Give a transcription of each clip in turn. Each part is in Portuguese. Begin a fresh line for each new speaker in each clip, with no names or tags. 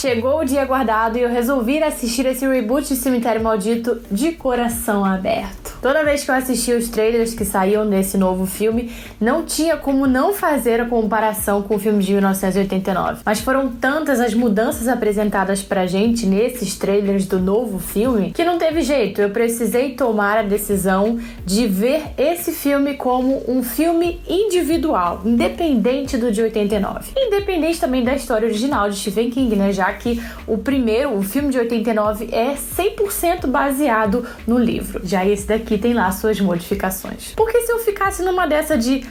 Chegou o dia aguardado e eu resolvi assistir esse reboot de Cemitério Maldito de coração aberto. Toda vez que eu assistia os trailers que saíam desse novo filme, não tinha como não fazer a comparação com o filme de 1989. Mas foram tantas as mudanças apresentadas pra gente nesses trailers do novo filme que não teve jeito. Eu precisei tomar a decisão de ver esse filme como um filme individual, independente do de 89. Independente também da história original de Stephen King, né? Já que o filme de 89, é 100% baseado no livro. Já esse daqui tem lá suas modificações. Porque se eu ficasse numa dessa de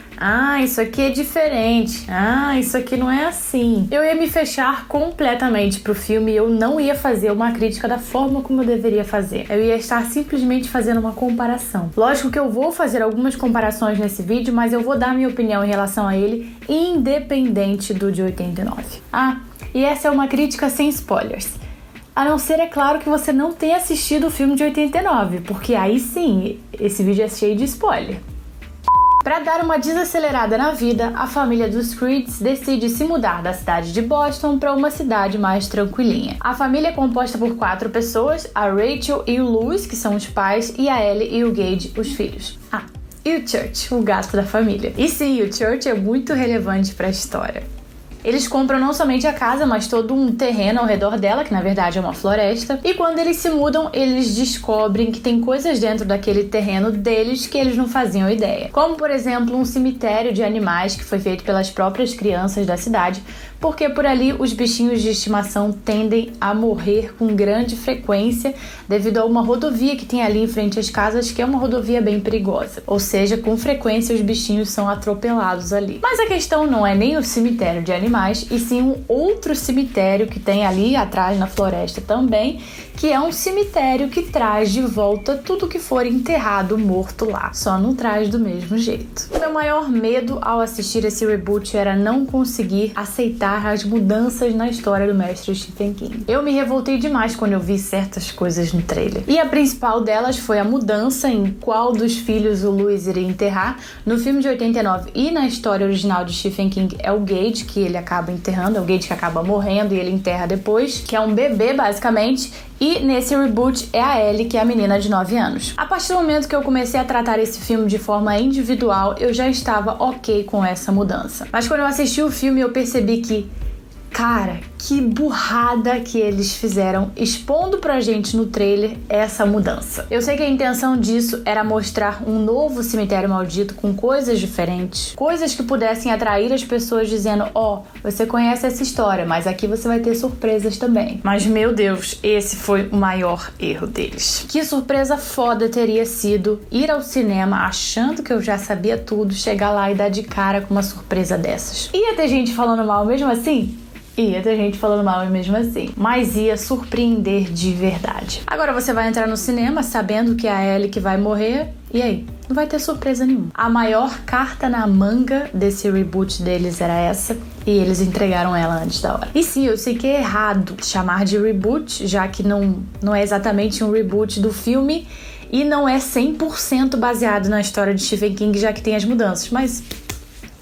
isso aqui é diferente, isso aqui não é assim, eu ia me fechar completamente pro filme e eu não ia fazer uma crítica da forma como eu deveria fazer. Eu ia estar simplesmente fazendo uma comparação. Lógico que eu vou fazer algumas comparações nesse vídeo, mas eu vou dar minha opinião em relação a ele, independente do de 89. E essa é uma crítica sem spoilers. A não ser, é claro, que você não tenha assistido o filme de 89, porque aí sim, esse vídeo é cheio de spoiler. Para dar uma desacelerada na vida, a família dos Creeds decide se mudar da cidade de Boston para uma cidade mais tranquilinha. A família é composta por 4 pessoas, a Rachel e o Louis, que são os pais, e a Ellie e o Gage, os filhos. E o Church, o gato da família. E sim, o Church é muito relevante para a história. Eles compram não somente a casa, mas todo um terreno ao redor dela, que na verdade é uma floresta. E quando eles se mudam, eles descobrem que tem coisas dentro daquele terreno deles que eles não faziam ideia. Como, por exemplo, um cemitério de animais que foi feito pelas próprias crianças da cidade, porque por ali os bichinhos de estimação tendem a morrer com grande frequência devido a uma rodovia que tem ali em frente às casas, que é uma rodovia bem perigosa. Ou seja, com frequência os bichinhos são atropelados ali. Mas a questão não é nem o cemitério de animais, e sim um outro cemitério que tem ali atrás na floresta também, que é um cemitério que traz de volta tudo que for enterrado morto lá, só não traz do mesmo jeito. O meu maior medo ao assistir esse reboot era não conseguir aceitar as mudanças na história do mestre Stephen King. Eu me revoltei demais quando eu vi certas coisas no trailer. E a principal delas foi a mudança em qual dos filhos o Louis iria enterrar. No filme de 89 e na história original de Stephen King é o Gage que ele acaba enterrando, é o Gage que acaba morrendo e ele enterra depois, que é um bebê basicamente. E nesse reboot é a Ellie, que é a menina de 9 anos. A partir do momento que eu comecei a tratar esse filme de forma individual, eu já estava ok com essa mudança. Mas quando eu assisti o filme, eu percebi que, cara, que burrada que eles fizeram expondo pra gente no trailer essa mudança. Eu sei que a intenção disso era mostrar um novo Cemitério Maldito com coisas diferentes, coisas que pudessem atrair as pessoas dizendo, você conhece essa história, mas aqui você vai ter surpresas também. Mas, meu Deus, esse foi o maior erro deles. Que surpresa foda teria sido ir ao cinema achando que eu já sabia tudo, chegar lá e dar de cara com uma surpresa dessas. Ia ter gente falando mal mesmo assim? Ia ter gente falando mal mesmo assim, mas ia surpreender de verdade. Agora você vai entrar no cinema sabendo que é a Ellie que vai morrer, e aí? Não vai ter surpresa nenhuma. A maior carta na manga desse reboot deles era essa, e eles entregaram ela antes da hora. E sim, eu sei que é errado chamar de reboot, já que não é exatamente um reboot do filme, e não é 100% baseado na história de Stephen King, já que tem as mudanças, mas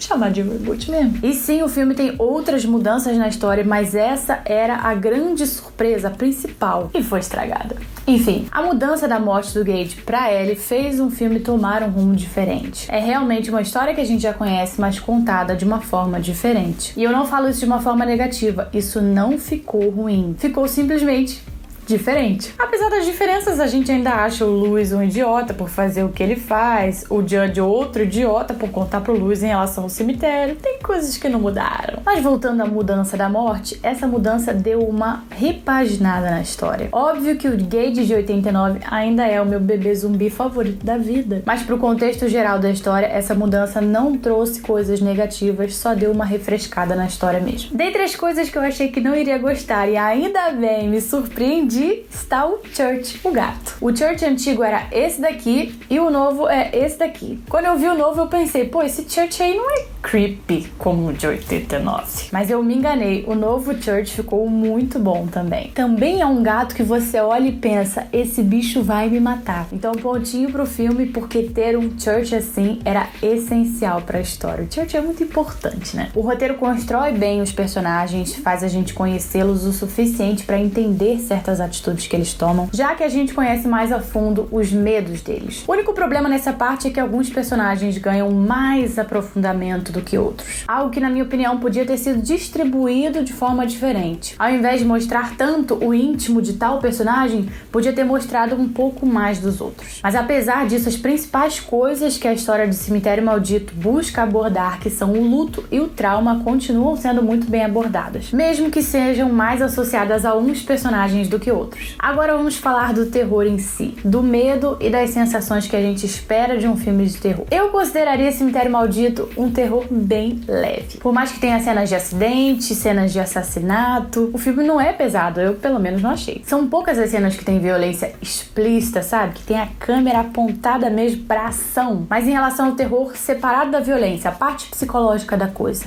chamar de reboot mesmo. E sim, o filme tem outras mudanças na história, mas essa era a grande surpresa, a principal, e foi estragada. Enfim, a mudança da morte do Gage pra Ellie fez um filme tomar um rumo diferente. É realmente uma história que a gente já conhece, mas contada de uma forma diferente. E eu não falo isso de uma forma negativa, isso não ficou ruim. Ficou simplesmente diferente. Apesar das diferenças, a gente ainda acha o Louis um idiota por fazer o que ele faz, o Judge outro idiota por contar pro Louis em relação ao cemitério. Tem coisas que não mudaram. Mas voltando à mudança da morte, essa mudança deu uma repaginada na história. Óbvio que o Gage de 89 ainda é o meu bebê zumbi favorito da vida, mas pro contexto geral da história, essa mudança não trouxe coisas negativas, só deu uma refrescada na história mesmo. Dentre as coisas que eu achei que não iria gostar e ainda bem me surpreendi, está o Church, o gato. O Church antigo era esse daqui e o novo é esse daqui. Quando eu vi o novo, eu pensei, esse Church aí não é creepy como o de 89. Mas eu me enganei, o novo Church ficou muito bom também. Também é um gato que você olha e pensa, esse bicho vai me matar. Então pontinho pro filme, porque ter um Church assim era essencial pra história. O Church é muito importante, né? O roteiro constrói bem os personagens, faz a gente conhecê-los o suficiente pra entender certas atitudes que eles tomam, já que a gente conhece mais a fundo os medos deles. O único problema nessa parte é que alguns personagens ganham mais aprofundamento do que outros. Algo que, na minha opinião, podia ter sido distribuído de forma diferente. Ao invés de mostrar tanto o íntimo de tal personagem, podia ter mostrado um pouco mais dos outros. Mas apesar disso, as principais coisas que a história de Cemitério Maldito busca abordar, que são o luto e o trauma, continuam sendo muito bem abordadas, mesmo que sejam mais associadas a uns personagens do que outros. Agora vamos falar do terror em si, do medo e das sensações que a gente espera de um filme de terror. Eu consideraria Cemitério Maldito um terror bem leve. Por mais que tenha cenas de acidente, cenas de assassinato, o filme não é pesado, eu pelo menos não achei. São poucas as cenas que tem violência explícita, sabe? Que tem a câmera apontada mesmo pra ação. Mas em relação ao terror, separado da violência, a parte psicológica da coisa,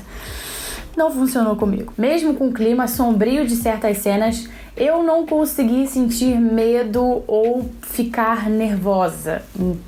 não funcionou comigo. Mesmo com o clima sombrio de certas cenas, eu não consegui sentir medo ou ficar nervosa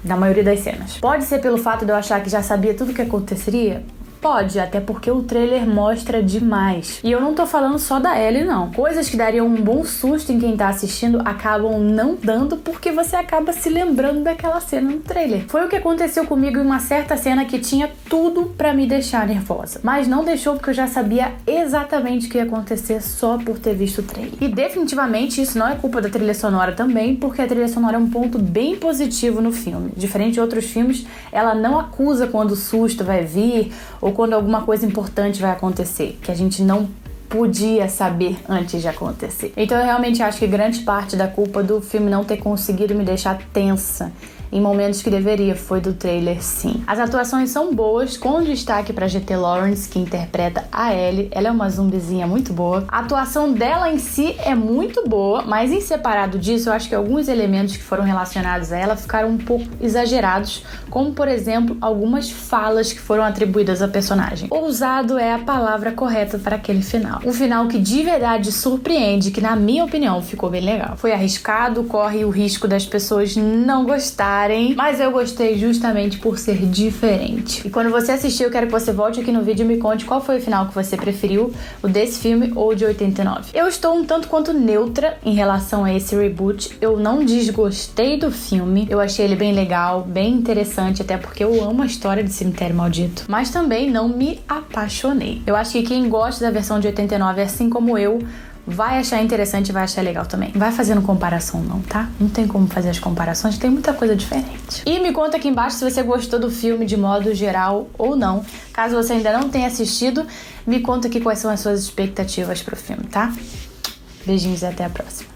na maioria das cenas. Pode ser pelo fato de eu achar que já sabia tudo o que aconteceria? Pode, até porque o trailer mostra demais. E eu não tô falando só da Ellie, não. Coisas que dariam um bom susto em quem tá assistindo acabam não dando porque você acaba se lembrando daquela cena no trailer. Foi o que aconteceu comigo em uma certa cena que tinha tudo pra me deixar nervosa. Mas não deixou porque eu já sabia exatamente o que ia acontecer só por ter visto o trailer. E definitivamente isso não é culpa da trilha sonora também, porque a trilha sonora é um ponto bem positivo no filme. Diferente de outros filmes, ela não acusa quando o susto vai vir ou quando alguma coisa importante vai acontecer, que a gente não podia saber antes de acontecer. Então eu realmente acho que grande parte da culpa do filme não ter conseguido me deixar tensa em momentos que deveria foi do trailer, sim. As atuações são boas, com destaque para GT Lawrence, que interpreta a Ellie. Ela é uma zumbizinha muito boa. A atuação dela em si é muito boa, mas em separado disso, eu acho que alguns elementos que foram relacionados a ela ficaram um pouco exagerados, como, por exemplo, algumas falas que foram atribuídas à personagem. Ousado é a palavra correta para aquele final. Um final que de verdade surpreende, que na minha opinião ficou bem legal. Foi arriscado, corre o risco das pessoas não gostarem, mas eu gostei justamente por ser diferente. E quando você assistir, eu quero que você volte aqui no vídeo e me conte qual foi o final que você preferiu, o desse filme ou o de 89. Eu estou um tanto quanto neutra em relação a esse reboot. Eu não desgostei do filme, eu achei ele bem legal, bem interessante, até porque eu amo a história de Cemitério Maldito, mas também não me apaixonei. Eu acho que quem gosta da versão de 89, assim como eu, vai achar interessante e vai achar legal também. Vai fazendo comparação não, tá? Não tem como fazer as comparações, tem muita coisa diferente. E me conta aqui embaixo se você gostou do filme de modo geral ou não. Caso você ainda não tenha assistido, me conta aqui quais são as suas expectativas pro filme, tá? Beijinhos e até a próxima.